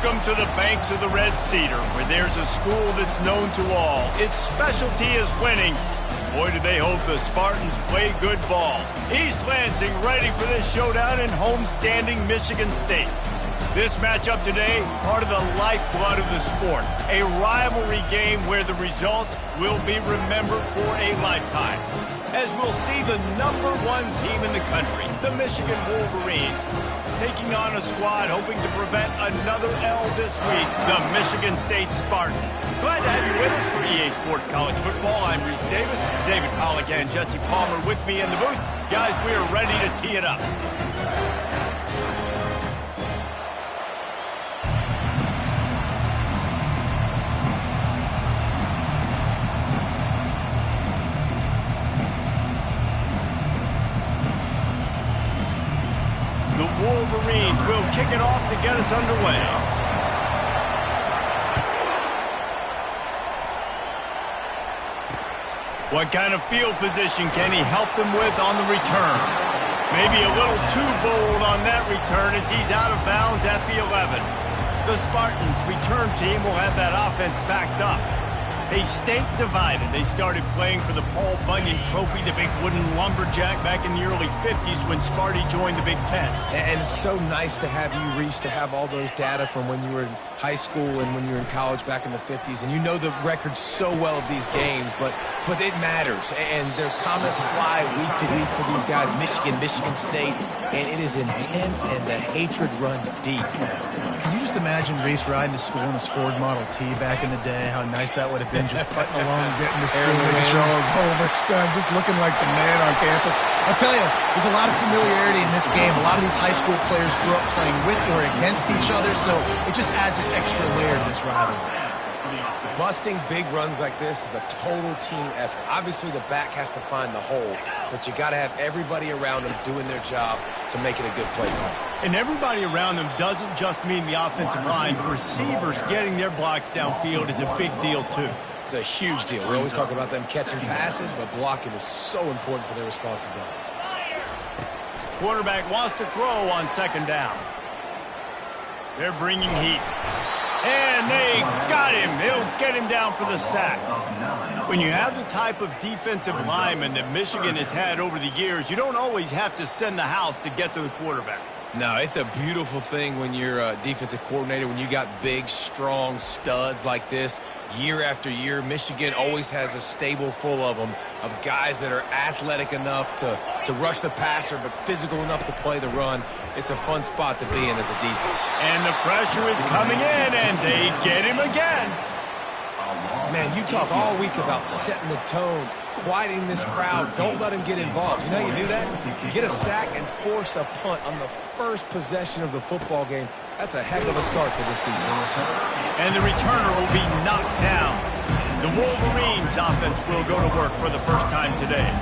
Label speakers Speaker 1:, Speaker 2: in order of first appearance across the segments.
Speaker 1: Welcome to the banks of the Red Cedar, where there's a school that's known to all. Its specialty is winning. Boy, do they hope the Spartans play good ball. East Lansing ready for this showdown in homestanding Michigan State. This matchup today, part of the lifeblood of the sport. A rivalry game where the results will be remembered for a lifetime. As we'll see the #1 team in the country, the Michigan Wolverines, taking on a squad hoping to prevent another L this week, the Michigan State Spartans. Glad to have you with us for EA Sports College Football. I'm Reese Davis, David Pollack and Jesse Palmer with me in the booth. Guys, we are ready to tee it up. Wolverines will kick it off to get us underway. What kind of field position can he help them with on the return? Maybe a little too bold on that return as he's out of bounds at the 11. The Spartans' return team will have that offense backed up. A state divided. They started playing for the Paul Bunyan Trophy, the big wooden lumberjack, back in the early 50s when Sparty joined the Big Ten.
Speaker 2: And it's so nice to have you, Reese, to have all those data from when you were in high school and when you were in college back in the 50s. And you know the records so well of these games, but it matters. And their comments fly week to week for these guys, Michigan State. And it is intense, and the hatred runs deep.
Speaker 3: Can you just imagine Reese riding to school in his Ford Model T back in the day? How nice that would have been, just putting along, getting to school, making sure all his homework's done, just looking like the man on campus. I'll tell you, there's a lot of familiarity in this game. A lot of these high school players grew up playing with or against each other, so it just adds an extra layer to this rivalry.
Speaker 2: Busting big runs like this is a total team effort. Obviously, the back has to find the hole, but you got to have everybody around them doing their job to make it a good play call.
Speaker 1: And everybody around them doesn't just mean the offensive line. The receivers getting their blocks downfield is a big deal, too.
Speaker 2: It's a huge deal. We always talk about them catching passes, but blocking is so important for their responsibilities.
Speaker 1: Quarterback wants to throw on second down. They're bringing heat. And they got him. They'll get him down for the sack. When you have the type of defensive lineman that Michigan has had over the years, you don't always have to send the house to get to the quarterback.
Speaker 2: No, it's a beautiful thing when you're a defensive coordinator, when you got big, strong studs like this. Year after year, Michigan always has a stable full of them, of guys that are athletic enough to rush the passer, but physical enough to play the run. It's a fun spot to be in as a defense.
Speaker 1: And the pressure is coming in, and they get him again.
Speaker 2: Man, you talk all week about setting the tone, quieting this crowd. Don't let them get involved. You know how you do that? Get a sack and force a punt on the first possession of the football game. That's a heck of a start for this defense.
Speaker 1: And the returner will be knocked down. The Wolverines offense will go to work for the first time today.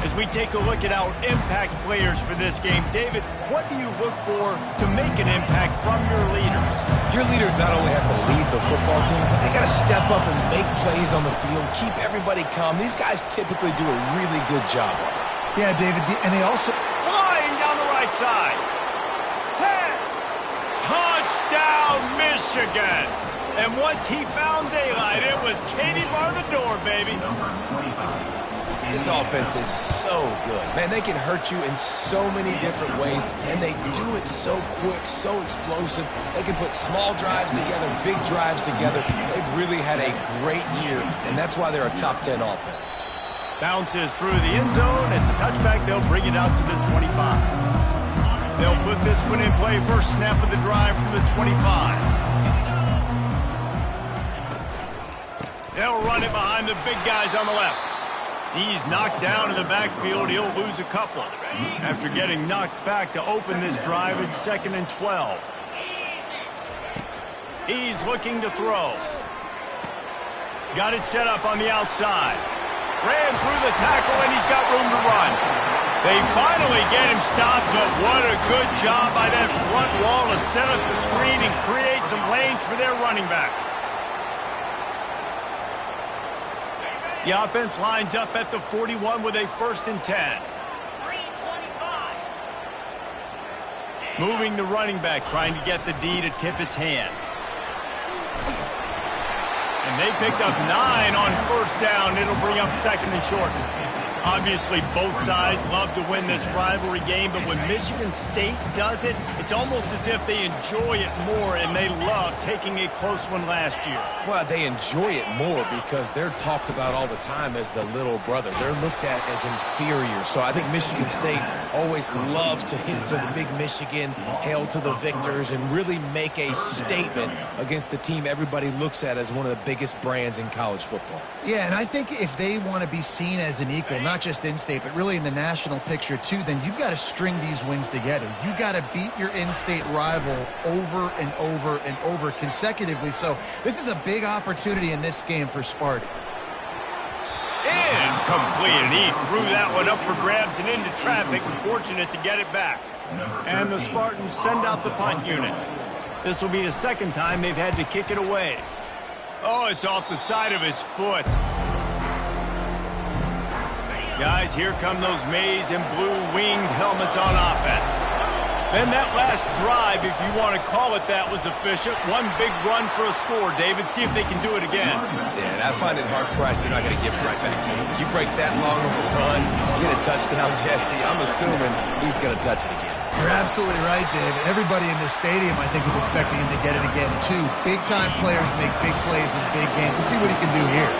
Speaker 1: As we take a look at our impact players for this game, David, what do you look for to make an impact from your leaders?
Speaker 2: Your leaders not only have to lead the football team, but they got to step up and make plays on the field, keep everybody calm. These guys typically do a really good job of it.
Speaker 3: Yeah, David, and they also...
Speaker 1: Flying down the right side. 10. Touchdown, Michigan. And once he found daylight, it was Katie bar the door, baby.
Speaker 2: This offense is so good. Man, they can hurt you in so many different ways, and they do it so quick, so explosive. They can put small drives together, big drives together. They've really had a great year, and that's why they're a top 10 offense.
Speaker 1: Bounces through the end zone. It's a touchback. They'll bring it out to the 25. They'll put this one in play. First snap of the drive from the 25. They'll run it behind the big guys on the left. He's knocked down in the backfield. He'll lose a couple. After getting knocked back to open this drive, it's 2nd and 12. He's looking to throw. Got it set up on the outside. Ran through the tackle, and he's got room to run. They finally get him stopped, but what a good job by that front wall to set up the screen and create some lanes for their running back. The offense lines up at the 41 with a 1st and 10. Moving the running back, trying to get the D to tip its hand. And they picked up 9 on first down. It'll bring up second and short. Obviously, both sides love to win this rivalry game, but when Michigan State does it, it's almost as if they enjoy it more, and they love taking a close one last year.
Speaker 2: Well, they enjoy it more because they're talked about all the time as the little brother. They're looked at as inferior. So I think Michigan State always loves to hit it to the big Michigan, hail to the victors, and really make a statement against the team everybody looks at as one of the biggest brands in college football.
Speaker 3: Yeah, and I think if they want to be seen as an equal, not just in-state, but really in the national picture too, then you've got to string these wins together. You've got to beat your in-state rival over and over and over consecutively. So this is a big opportunity in this game for Sparty.
Speaker 1: Incomplete, and he threw that one up for grabs and into traffic, and fortunate to get it back. And the Spartans send out the punt unit. This will be the second time they've had to kick it away. Oh, it's off the side of his foot. Guys, here come those maize and blue winged helmets on offense. Then that last drive, if you want to call it that, was efficient. One big run for a score, David. See if they can do it again.
Speaker 2: Yeah, and I find it hard-pressed they're not going to give it right back to him. You break that long of a run, get a touchdown, Jesse, I'm assuming he's going to touch it again.
Speaker 3: You're absolutely right, David. Everybody in this stadium, I think, is expecting him to get it again, too. Big-time players make big plays in big games. Let's see what he can do here.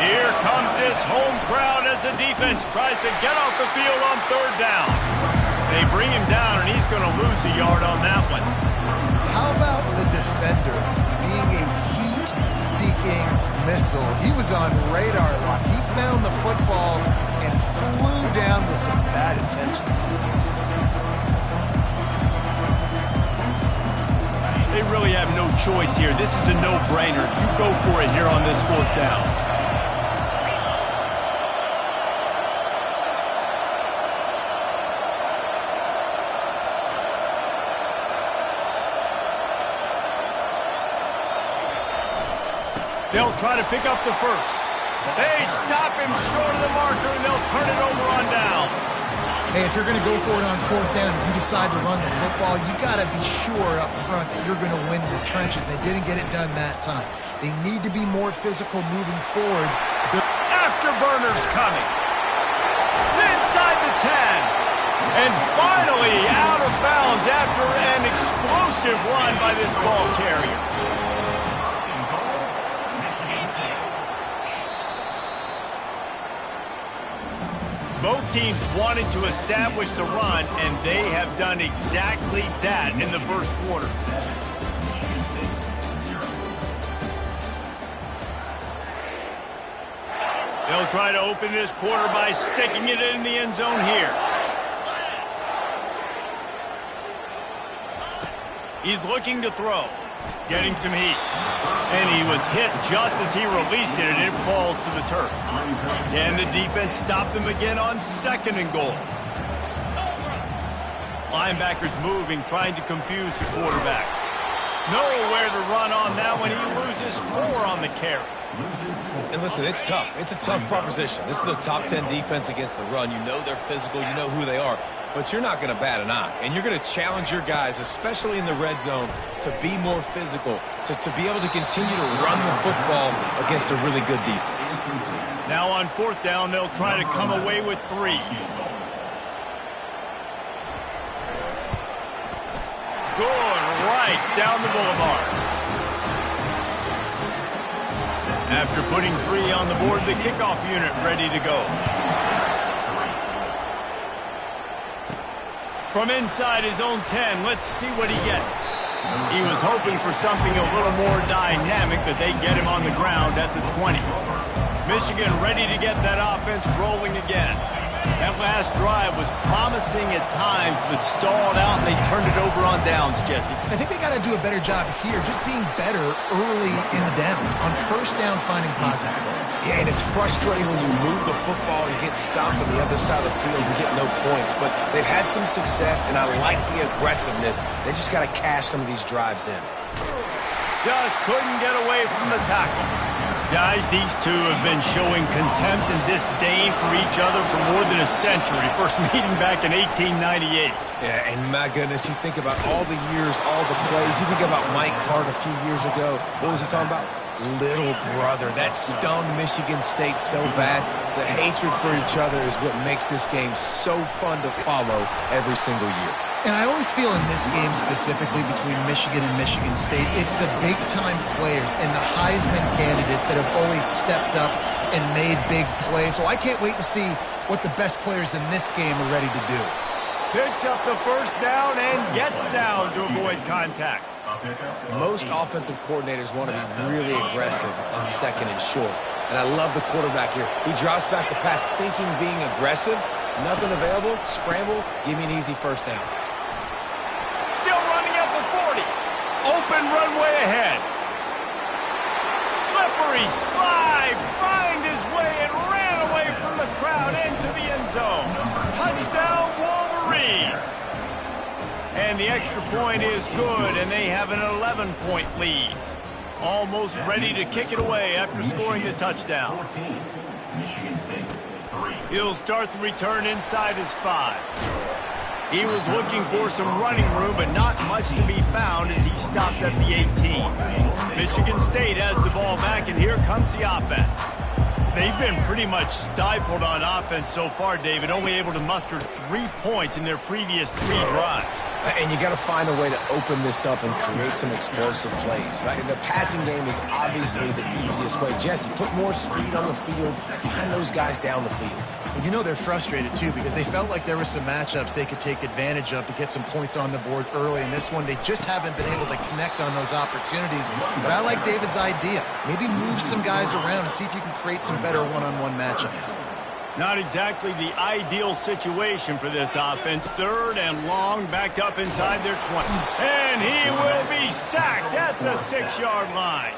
Speaker 1: Here comes this home crowd as the defense tries to get off the field on third down. They bring him down, and he's going to lose a yard on that one.
Speaker 3: How about the defender being a heat-seeking missile? He was on radar lock. He found the football and flew down with some bad intentions.
Speaker 1: They really have no choice here. This is a no-brainer. You go for it here on this fourth down. They'll try to pick up the first. They stop him short of the marker, and they'll turn it over on down.
Speaker 3: Hey, if you're going to go for it on fourth down, if you decide to run the football, you got to be sure up front that you're going to win the trenches. They didn't get it done that time. They need to be more physical moving forward.
Speaker 1: The afterburners coming. Inside the 10. And finally out of bounds after an explosive run by this ball carrier. Both teams wanted to establish the run, and they have done exactly that in the first quarter. They'll try to open this quarter by sticking it in the end zone here. He's looking to throw, getting some heat. And he was hit just as he released it, and it falls to the turf. Can the defense stop them again on second and goal? Linebackers moving, trying to confuse the quarterback. Nowhere to run on that one. He loses 4 on the carry.
Speaker 2: And listen, it's tough. It's a tough proposition. This is a top 10 defense against the run. You know they're physical. You know who they are. But you're not going to bat an eye. And you're going to challenge your guys, especially in the red zone, to be more physical, to be able to continue to run the football against a really good defense.
Speaker 1: Now on fourth down, they'll try to come away with 3. Good right down the boulevard. After putting 3 on the board, the kickoff unit ready to go. From inside his own 10, let's see what he gets. He was hoping for something a little more dynamic, but they get him on the ground at the 20. Michigan ready to get that offense rolling again. That last drive was promising at times, but stalled out, and they turned it over on downs, Jesse.
Speaker 3: I think they got to do a better job here, just being better early in the downs. On first down, finding positive plays.
Speaker 2: Yeah, and it's frustrating when you move the football and get stopped on the other side of the field and get no points. But they've had some success, and I like the aggressiveness. They just got to cash some of these drives in.
Speaker 1: Just couldn't get away from the tackle. Guys, these two have been showing contempt and disdain for each other for more than a century. First meeting back in 1898.
Speaker 2: Yeah, and my goodness, you think about all the years, all the plays. You think about Mike Hart a few years ago. What was he talking about? little brother. That stung Michigan State so bad. The hatred for each other is what makes this game so fun to follow every single year.
Speaker 3: And I always feel in this game specifically between Michigan and Michigan State, it's the big-time players and the Heisman candidates that have always stepped up and made big plays. So I can't wait to see what the best players in this game are ready to do.
Speaker 1: Picks up the first down and gets down to avoid contact.
Speaker 2: Most offensive coordinators want to be really aggressive on second and short. And I love the quarterback here. He drops back the pass thinking being aggressive. Nothing available. Scramble. Give me an easy first down.
Speaker 1: Still running at the 40. Open runway ahead. Slippery slide. Find his way and ran away from the crowd into the end zone. Touchdown Wolverines. And the extra point is good, and they have an 11-point lead. Almost ready to kick it away after scoring the touchdown. He'll start the return inside his 5. He was looking for some running room, but not much to be found as he stopped at the 18. Michigan State has the ball back, and here comes the offense. They've been pretty much stifled on offense so far, David, only able to muster 3 points in their previous 3 drives.
Speaker 2: And you got to find a way to open this up and create some explosive plays. The passing game is obviously the easiest way. Jesse, put more speed on the field. Find those guys down the field.
Speaker 3: You know they're frustrated, too, because they felt like there were some matchups they could take advantage of to get some points on the board early. In this one, they just haven't been able to connect on those opportunities. But I like David's idea. Maybe move some guys around and see if you can create some better one-on-one matchups.
Speaker 1: Not exactly the ideal situation for this offense. 3rd and long, backed up inside their 20. And he will be sacked at the 6-yard line.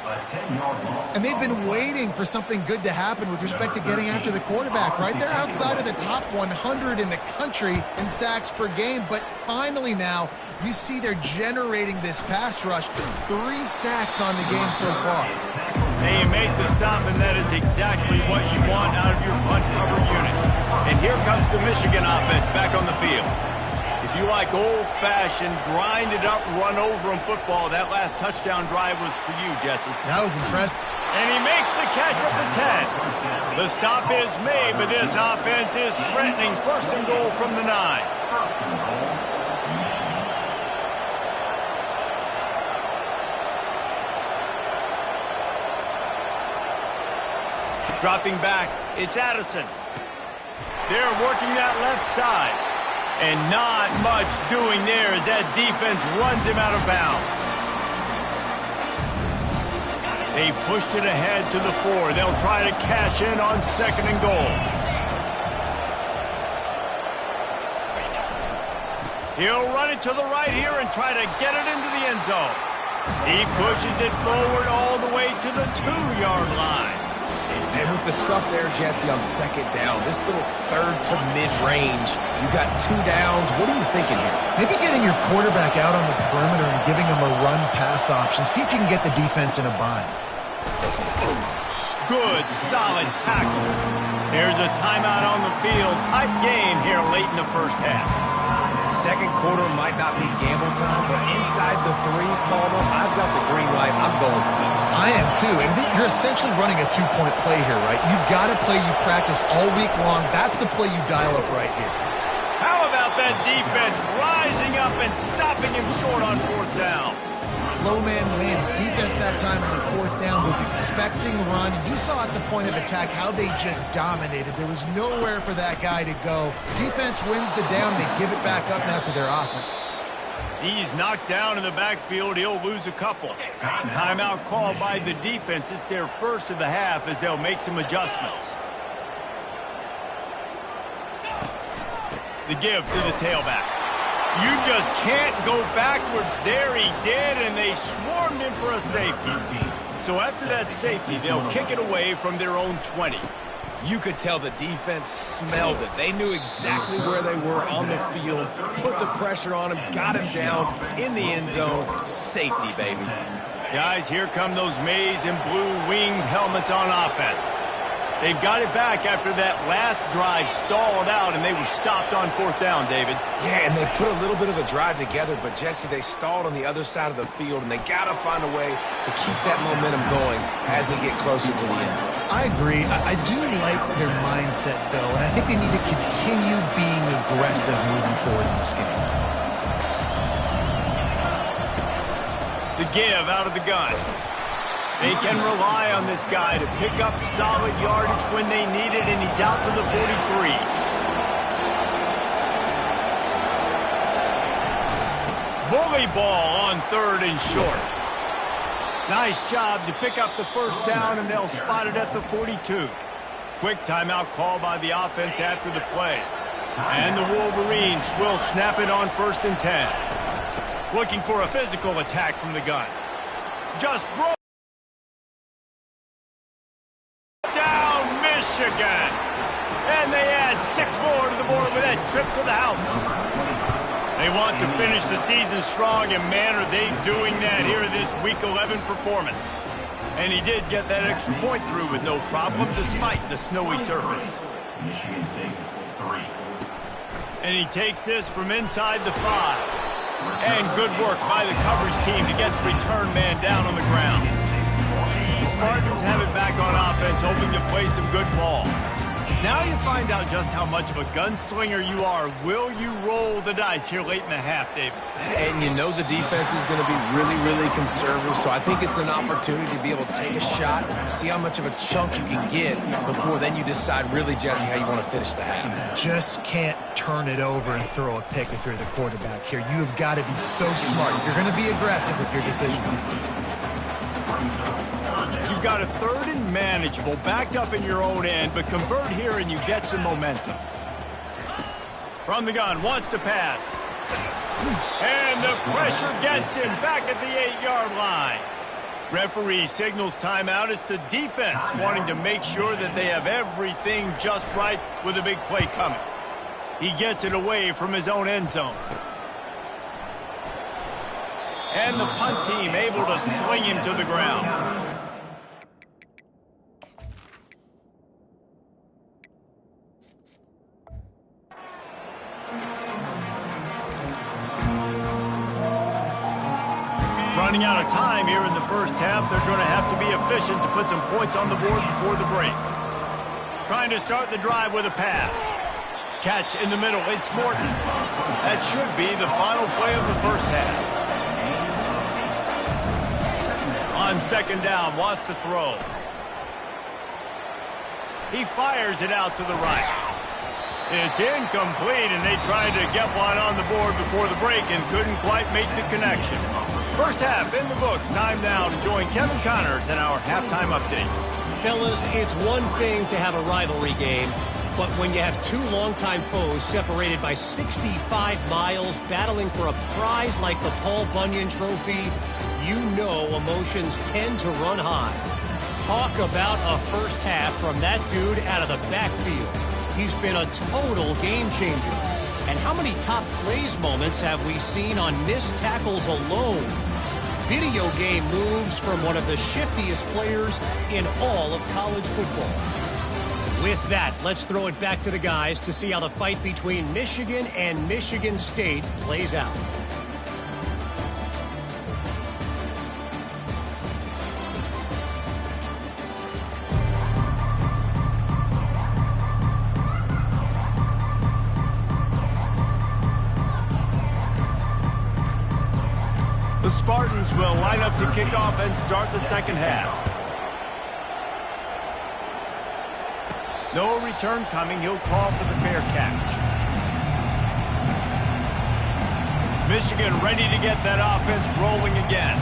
Speaker 3: And they've been waiting for something good to happen with respect to getting after the quarterback, right? They're outside of the top 100 in the country in sacks per game, but finally now you see they're generating this pass rush. 3 sacks on the game so far.
Speaker 1: And you make the stop, and that is exactly what you want out of your punt cover unit. And here comes the Michigan offense back on the field. If you like old-fashioned, grind-it-up, run-over-'em football, that last touchdown drive was for you, Jesse.
Speaker 3: That was impressive.
Speaker 1: And he makes the catch at the 10. The stop is made, but this offense is threatening 1st and goal from the 9. Dropping back, it's Addison. They're working that left side. And not much doing there as that defense runs him out of bounds. They pushed it ahead to the 4. They'll try to cash in on 2nd and goal. He'll run it to the right here and try to get it into the end zone. He pushes it forward all the way to the 2-yard line.
Speaker 2: And with the stuff there, Jesse, on 2nd down, this little 3rd to mid-range, you got 2 downs. What are you thinking here?
Speaker 3: Maybe getting your quarterback out on the perimeter and giving him a run-pass option. See if you can get the defense in a bind.
Speaker 1: Good, solid tackle. There's a timeout on the field. Tight game here late in the first half.
Speaker 2: 2nd quarter might not be gamble time, but inside the 3, Palmer, I've got the green light. I'm going for this.
Speaker 3: I am too, and you're essentially running a 2-point play here, right? You've got a play you practice all week long. That's the play you dial up right here.
Speaker 1: How about that defense rising up and stopping him short on 4th down?
Speaker 3: Low man wins. Defense that time on 4th down was expecting run. You saw at the point of attack how they just dominated. There was nowhere for that guy to go. Defense wins the down. They give it back up now to their offense.
Speaker 1: He's knocked down in the backfield. He'll lose a couple. Timeout called by the defense. It's their first of the half as they'll make some adjustments. The give to the tailback. You just can't go backwards. There he did, and they swarmed him for a safety. So after that safety, they'll kick it away from their own 20.
Speaker 2: You could tell the defense smelled it. They knew exactly where they were on the field, put the pressure on him, got him down in the end zone. Safety, baby.
Speaker 1: Guys, here come those maize and blue winged helmets on offense. They've got it back after that last drive stalled out, and they were stopped on 4th down, David.
Speaker 2: Yeah, and they put a little bit of a drive together, but, Jesse, they stalled on the other side of the field, and they got to find a way to keep that momentum going as they get closer to the end zone.
Speaker 3: I agree. I do like their mindset, though, and I think they need to continue being aggressive moving forward in this game.
Speaker 1: The give out of the gun. They can rely on this guy to pick up solid yardage when they need it, and he's out to the 43. Bully ball on 3rd and short. Nice job to pick up the first down, and they'll spot it at the 42. Quick timeout call by the offense after the play. And the Wolverines will snap it on 1st and 10. Looking for a physical attack from the gun. Just broke. Michigan. And they add 6 more to the board with that trip to the house. They want to finish the season strong, and man, are they doing that here in this Week 11 performance. And he did get that extra point through with no problem despite the snowy surface. And he takes this from inside the 5. And good work by the coverage team to get the return man down on the ground. Spartans have it back on offense, hoping to play some good ball. Now you find out just how much of a gunslinger you are. Will you roll the dice here late in the half, David?
Speaker 2: And you know the defense is going to be really, really conservative, so I think it's an opportunity to be able to take a shot, see how much of a chunk you can get before then you decide really, Jesse, how you want to finish the half.
Speaker 3: Just can't turn it over and throw a pick if you're the quarterback here. You have got to be so smart. You're going to be aggressive with your decision.
Speaker 1: You've got a 3rd and manageable, backed up in your own end, but convert here and you get some momentum. From the gun, wants to pass. And the pressure gets him back at the 8-yard line. Referee signals timeout. It's the defense wanting to make sure that they have everything just right with a big play coming. He gets it away from his own end zone. And the punt team able to sling him to the ground. Running out of time here in the first half. They're going to have to be efficient to put some points on the board before the break. Trying to start the drive with a pass. Catch in the middle. It's Morton. That should be the final play of the first half. On 2nd down, wants to throw. He fires it out to the right. It's incomplete, and they tried to get one on the board before the break and couldn't quite make the connection. First half in the books. Time now to join Kevin Connors in our halftime update.
Speaker 4: Fellas, it's one thing to have a rivalry game, but when you have 2 longtime foes separated by 65 miles battling for a prize like the Paul Bunyan Trophy, you know emotions tend to run high. Talk about a first half from that dude out of the backfield. He's been a total game changer. And how many top plays moments have we seen on missed tackles alone? Video game moves from one of the shiftiest players in all of college football. With that, let's throw it back to the guys to see how the fight between Michigan and Michigan State plays out.
Speaker 1: The Spartans will line up to kick off and start the second half. No return coming. He'll call for the fair catch. Michigan ready to get that offense rolling again.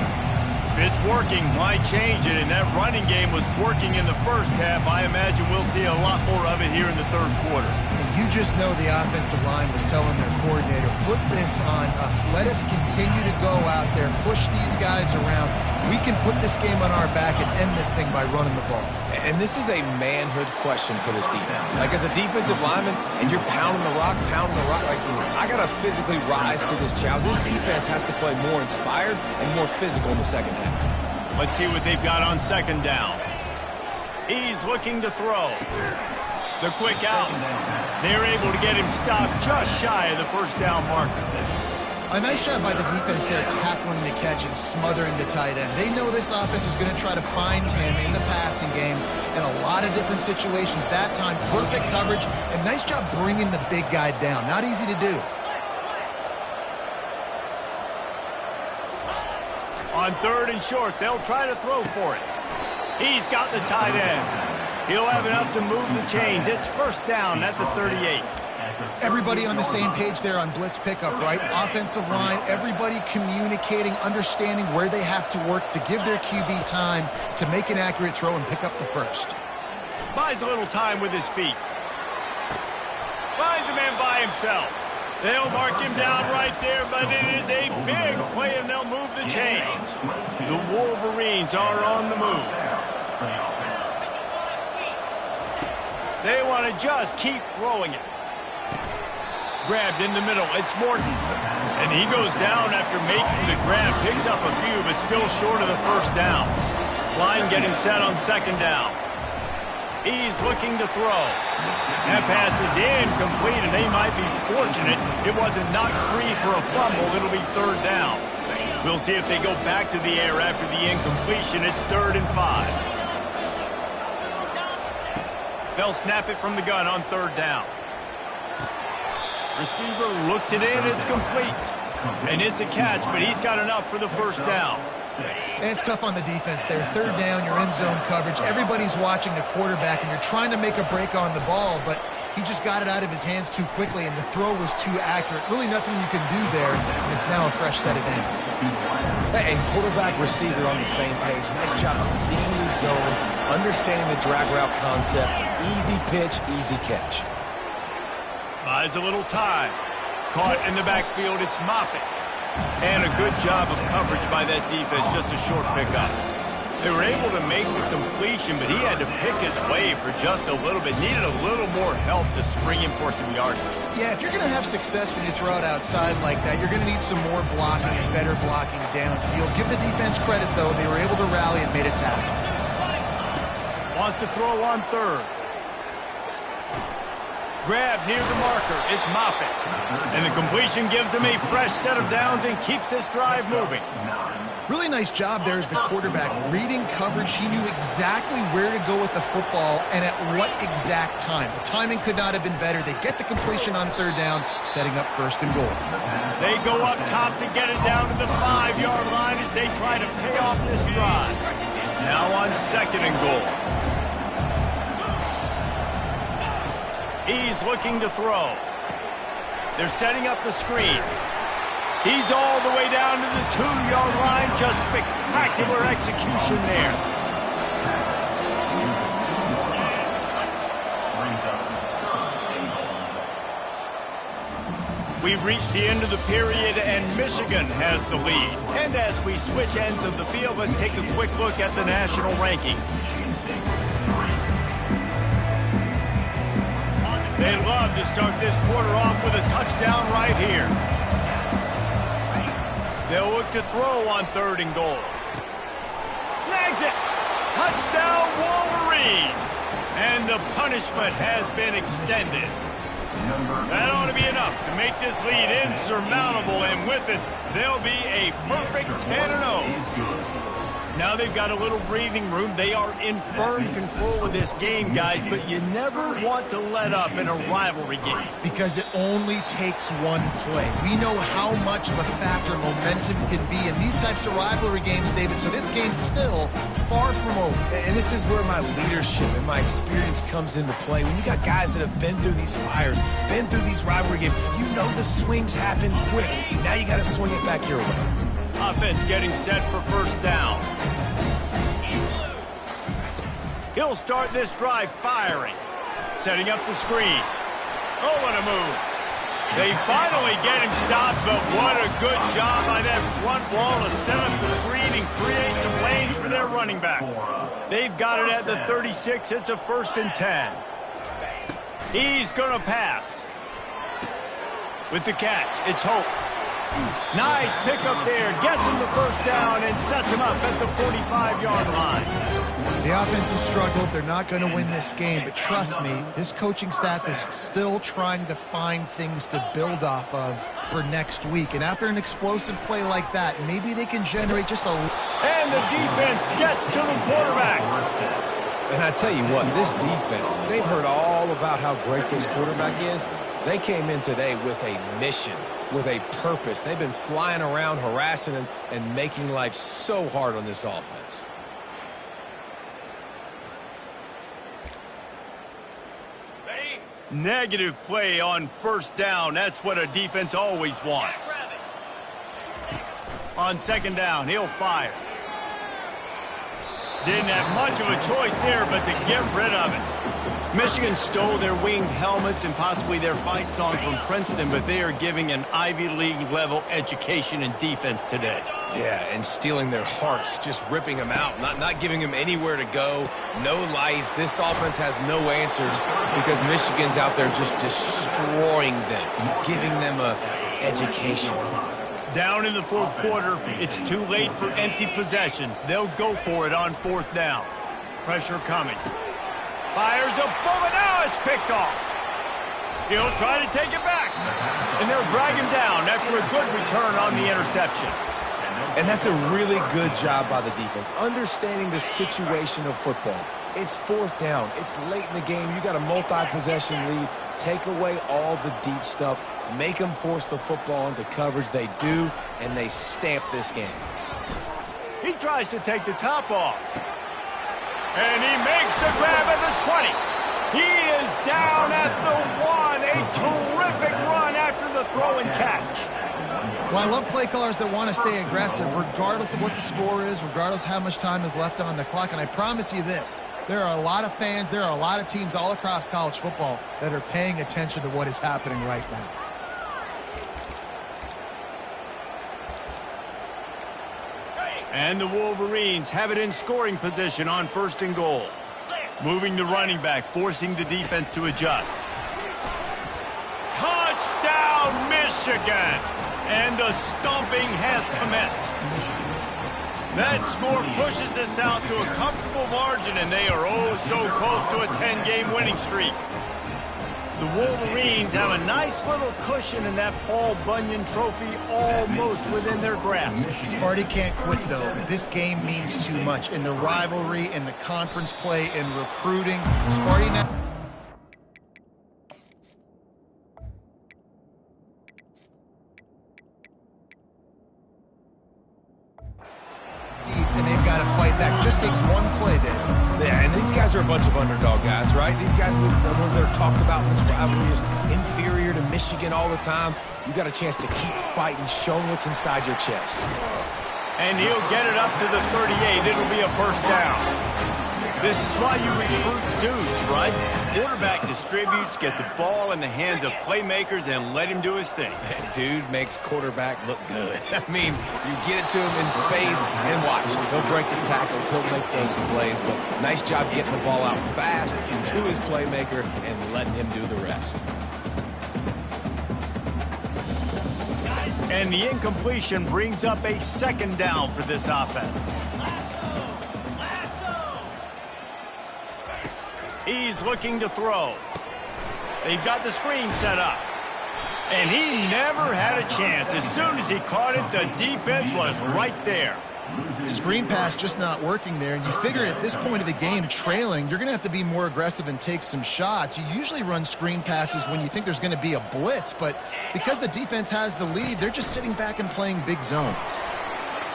Speaker 1: If it's working, why change it? And that running game was working in the first half. I imagine we'll see a lot more of it here in the third quarter.
Speaker 3: You just know the offensive line was telling their coordinator, put this on us. Let us continue to go out there, push these guys around. We can put this game on our back and end this thing by running the ball.
Speaker 2: And this is a manhood question for this defense. Like, as a defensive lineman, and you're pounding the rock, like, I got to physically rise to this challenge. This defense has to play more inspired and more physical in the second half.
Speaker 1: Let's see what they've got on 2nd down. He's looking to throw. The quick out. They're able to get him stopped just shy of the first down marker.
Speaker 3: A nice job by the defense there tackling the catch and smothering the tight end. They know this offense is going to try to find him in the passing game in a lot of different situations. That time, perfect coverage, and nice job bringing the big guy down. Not easy to do.
Speaker 1: On 3rd and short, they'll try to throw for it. He's got the tight end. He'll have enough to move the chains. It's first down at the 38.
Speaker 3: Everybody on the same page there on blitz pickup, right? Offensive line, everybody communicating, understanding where they have to work to give their QB time to make an accurate throw and pick up the first.
Speaker 1: Buys a little time with his feet. Finds a man by himself. They'll mark him down right there, but it is a big play, and they'll move the chains. The Wolverines are on the move. They want to just keep throwing it. Grabbed in the middle. It's Morton. And he goes down after making the grab. Picks up a few, but still short of the first down. Line getting set on 2nd down. He's looking to throw. That pass is incomplete, and they might be fortunate it wasn't knocked free for a fumble. It'll be 3rd down. We'll see if they go back to the air after the incompletion. It's 3rd and 5. They'll snap it from the gun on 3rd down. Receiver looks it in. It's complete. And it's a catch, but he's got enough for the first down.
Speaker 3: And it's tough on the defense there. 3rd down, you're in zone coverage. Everybody's watching the quarterback, and you're trying to make a break on the ball, but he just got it out of his hands too quickly, and the throw was too accurate. Really nothing you can do there, and it's now a fresh set of downs.
Speaker 2: And quarterback, receiver on the same page. Nice job seeing the zone, understanding the drag route concept. Easy pitch, easy catch.
Speaker 1: Buys a little time. Caught in the backfield, it's Moffitt. And a good job of coverage by that defense, just a short pickup. They were able to make the completion, but he had to pick his way for just a little bit. Needed a little more help to spring him for some yardage.
Speaker 3: Yeah, if you're going to have success when you throw it outside like that, you're going to need some more blocking and better blocking downfield. Give the defense credit, though. They were able to rally and made a tackle.
Speaker 1: Wants to throw on 3rd. Grab near the marker. It's Moffitt. And the completion gives him a fresh set of downs and keeps this drive moving.
Speaker 3: Really nice job there as the quarterback. Reading coverage, he knew exactly where to go with the football and at what exact time. The timing could not have been better. They get the completion on 3rd down, setting up 1st and goal.
Speaker 1: They go up top to get it down to the 5-yard line as they try to pay off this drive. Now on 2nd and goal. He's looking to throw. They're setting up the screen. He's all the way down to the 2-yard line. Just spectacular execution there. We've reached the end of the period, and Michigan has the lead. And as we switch ends of the field, let's take a quick look at the national rankings. They'd love to start this quarter off with a touchdown right here. They'll look to throw on 3rd and goal. Snags it. Touchdown, Wolverines. And the punishment has been extended. That ought to be enough to make this lead insurmountable, and with it, they'll be a perfect 10-0. Now they've got a little breathing room. They are in firm control of this game, guys, but you never want to let up in a rivalry game.
Speaker 3: Because it only takes one play. We know how much of a factor momentum can be in these types of rivalry games, David, so this game's still far from over.
Speaker 2: And this is where my leadership and my experience comes into play. When you got guys that have been through these fires, been through these rivalry games, you know the swings happen quick. Now you got to swing it back your way.
Speaker 1: Offense getting set for 1st down. He'll start this drive firing. Setting up the screen. Oh, what a move. They finally get him stopped, but what a good job by that front wall to set up the screen and create some lanes for their running back. They've got it at the 36. It's a 1st and 10. He's going to pass. With the catch, it's Hope. Nice pickup there. Gets him the first down and sets him up at the 45-yard line.
Speaker 3: The offense has struggled. They're not going to win this game, but trust me, this coaching staff is still trying to find things to build off of for next week. And after an explosive play like that, maybe they can generate just a...
Speaker 1: And the defense gets to the quarterback.
Speaker 2: And I tell you what, this defense, they've heard all about how great this quarterback is. They came in today with a mission, with a purpose. They've been flying around, harassing him, and making life so hard on this offense.
Speaker 1: Negative play on first down. That's what a defense always wants. On second down, he'll fire. Didn't have much of a choice there, but to get rid of it. Michigan stole their winged helmets and possibly their fight song from Princeton, but they are giving an Ivy League level education in defense today.
Speaker 2: Yeah, and stealing their hearts, just ripping them out, not giving them anywhere to go, no life. This offense has no answers because Michigan's out there just destroying them, giving them a education.
Speaker 1: Down in the fourth quarter, it's too late for empty possessions. They'll go for it on fourth down. Pressure coming. Fires a bullet. Now it's picked off. He'll try to take it back. And they'll drag him down after a good return on the interception.
Speaker 2: And that's a really good job by the defense, understanding the situation of football. It's fourth down. It's late in the game. You got a multi-possession lead. Take away all the deep stuff. Make them force the football into coverage. They do, and they stamp this game.
Speaker 1: He tries to take the top off. And he makes the grab at the 20. He is down at the 1. A terrific run after the throw and catch.
Speaker 3: Well, I love play callers that want to stay aggressive regardless of what the score is, regardless of how much time is left on the clock. And I promise you this, there are a lot of fans, there are a lot of teams all across college football that are paying attention to what is happening right now.
Speaker 1: And the Wolverines have it in scoring position on first and goal. Moving the running back, forcing the defense to adjust. Touchdown, Michigan! And the stomping has commenced. That score pushes us out to a comfortable margin, and they are oh so close to a 10-game winning streak. The Wolverines have a nice little cushion in that Paul Bunyan trophy almost within their grasp.
Speaker 3: Sparty can't quit, though. This game means too much. In the rivalry, in the conference play, in recruiting, Sparty now... and they've got to fight back. Just takes one play, Dave.
Speaker 2: Yeah, and these guys are a bunch of underdog guys, right? These guys, the ones that are talked about in this rivalry, is inferior to Michigan all the time. You got a chance to keep fighting, showing what's inside your chest.
Speaker 1: And he'll get it up to the 38. It'll be a first down. This is why you recruit dudes, right? Quarterback distributes, get the ball in the hands of playmakers, and let him do his thing.
Speaker 2: That dude makes quarterback look good. I mean, you get it to him in space, and watch. He'll break the tackles. He'll make those plays. But nice job getting the ball out fast to his playmaker and letting him do the rest.
Speaker 1: And the incompletion brings up a second down for this offense. He's looking to throw. They've got the screen set up. And he never had a chance. As soon as he caught it, the defense was right there.
Speaker 3: Screen pass just not working there. And you figure at this point of the game, trailing, you're going to have to be more aggressive and take some shots. You usually run screen passes when you think there's going to be a blitz. But because the defense has the lead, they're just sitting back and playing big zones.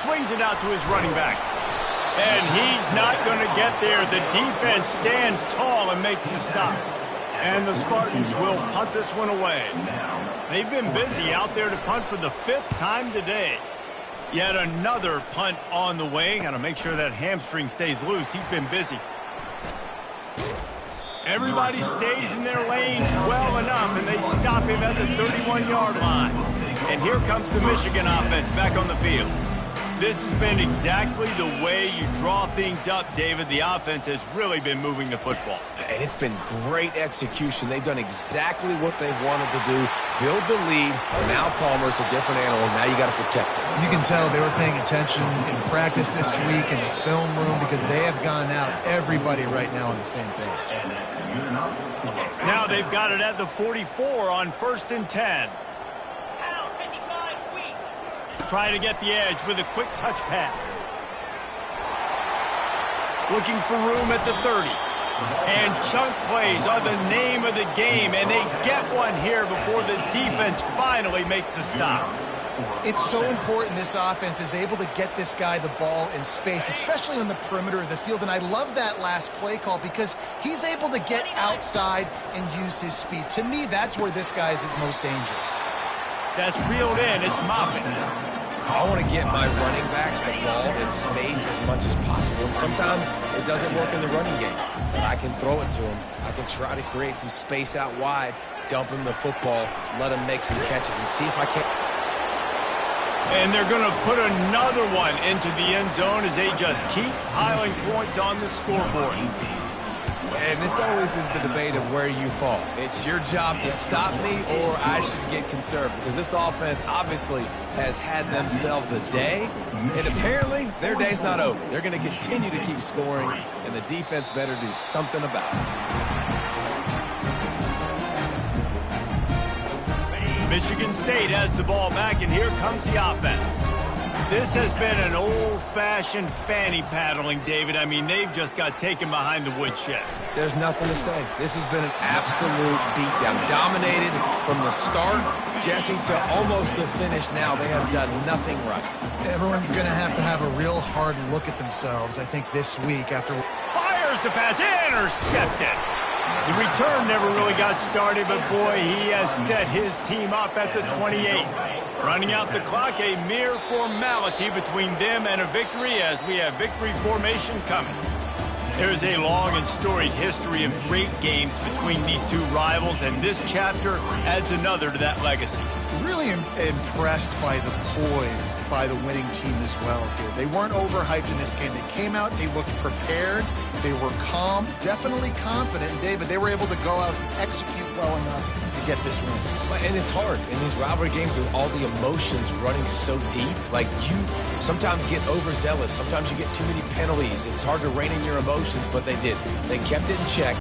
Speaker 1: Swings it out to his running back. And he's not going to get there. The defense stands tall and makes the stop. And the Spartans will punt this one away. They've been busy out there to punt for the 5th time today. Yet another punt on the way. Got to make sure that hamstring stays loose. He's been busy. Everybody stays in their lanes well enough, and they stop him at the 31-yard line. And here comes the Michigan offense back on the field. This has been exactly the way you draw things up, David. The offense has really been moving the football.
Speaker 2: And it's been great execution. They've done exactly what they've wanted to do, build the lead. Now Palmer's a different animal. Now you got to protect him.
Speaker 3: You can tell they were paying attention in practice this week in the film room because they have gone out, everybody right now on the same page.
Speaker 1: Now they've got it at the 44 on 1st and 10. Trying to get the edge with a quick touch pass. Looking for room at the 30. And chunk plays are the name of the game, and they get one here before the defense finally makes the stop.
Speaker 3: It's so important this offense is able to get this guy the ball in space, especially on the perimeter of the field. And I love that last play call because he's able to get outside and use his speed. To me, that's where this guy is his most dangerous.
Speaker 1: That's reeled in. It's Moffitt.
Speaker 2: I want to get my running backs the ball in space as much as possible. And sometimes it doesn't work in the running game. But I can throw it to him. I can try to create some space out wide, dump him the football, let him make some catches, and see if I can.
Speaker 1: And they're going to put another one into the end zone as they just keep piling points on the scoreboard.
Speaker 2: And this always is the debate of where you fall. It's your job to stop me or I should get conservative because this offense obviously has had themselves a day, and apparently their day's not over. They're going to continue to keep scoring, and the defense better do something about it.
Speaker 1: Michigan State has the ball back, and here comes the offense. This has been an old-fashioned fanny paddling, David. I mean, they've just got taken behind the woodshed.
Speaker 2: There's nothing to say. This has been an absolute beatdown. Dominated from the start, Jesse, to almost the finish now. They have done nothing right.
Speaker 3: Everyone's going to have a real hard look at themselves, I think, this week after.
Speaker 1: Fires the pass, intercepted. The return never really got started, but boy, he has set his team up at the 28. Running out the clock, a mere formality between them and a victory as we have victory formation coming. There's a long and storied history of great games between these two rivals, and this chapter adds another to that legacy.
Speaker 3: Really impressed by the poise by the winning team as well here. They weren't overhyped in this game. They came out, they looked prepared, they were calm, definitely confident. And David, they were able to go out and execute well enough to get this win.
Speaker 2: And it's hard in these rivalry games with all the emotions running so deep. Like, you sometimes get overzealous. Sometimes you get too many penalties. It's hard to rein in your emotions, but they did. They kept it in check.